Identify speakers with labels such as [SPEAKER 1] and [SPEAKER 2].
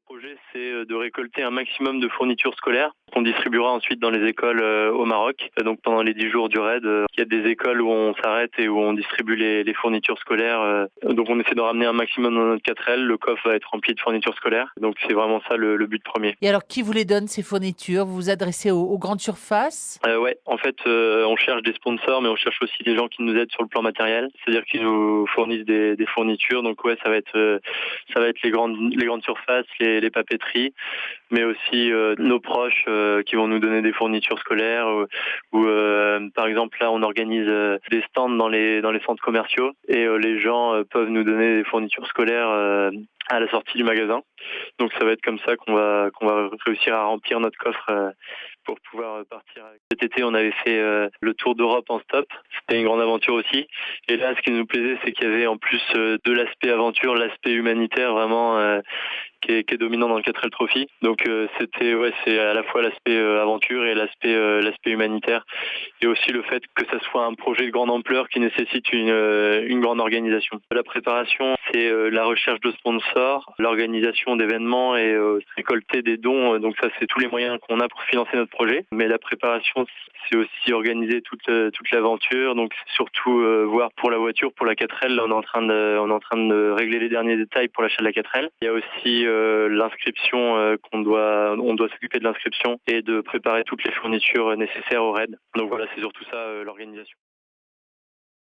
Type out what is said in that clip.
[SPEAKER 1] projet, c'est de récolter un maximum de fournitures scolaires qu'on distribuera ensuite dans les écoles au Maroc. Donc pendant les 10 jours du raid, il y a des écoles où on s'arrête et où on distribue les fournitures scolaires. Donc on essaie de ramener un maximum dans notre 4L. Le coffre va être rempli de fournitures scolaires. Donc c'est vraiment ça le but premier.
[SPEAKER 2] Et alors, qui vous les donne, ces fournitures? Vous vous adressez aux grandes surfaces?
[SPEAKER 1] Ouais, en fait, on cherche des sponsors, mais on cherche aussi des gens qui nous aident sur le plan matériel, c'est-à-dire qui nous fournissent des fournitures. Donc ouais, ça va être les grandes surfaces, les papeteries, mais aussi nos proches qui vont nous donner des fournitures scolaires. Ou par exemple là, on organise des stands dans les centres commerciaux et les gens peuvent nous donner des fournitures scolaires à la sortie du magasin. Donc ça va être comme ça qu'on va réussir à remplir notre coffre pour pouvoir partir. Cet été, on avait fait le tour d'Europe en stop. C'était une grande aventure aussi. Et là, ce qui nous plaisait, c'est qu'il y avait en plus de l'aspect aventure, l'aspect humanitaire vraiment qui est dominant dans le 4L Trophy. Donc c'est à la fois l'aspect aventure et l'aspect humanitaire. Et aussi le fait que ça soit un projet de grande ampleur qui nécessite une grande organisation. La préparation, c'est la recherche de sponsors, l'organisation d'événements et récolter des dons. Donc ça, c'est tous les moyens qu'on a pour financer notre projet. Mais la préparation, c'est aussi organiser toute l'aventure. Donc c'est surtout voir pour la voiture, pour la 4L. Là, on est en train de régler les derniers détails pour l'achat de la 4L. Il y a aussi l'inscription on doit s'occuper de l'inscription et de préparer toutes les fournitures nécessaires au raid. Donc voilà, c'est surtout ça l'organisation.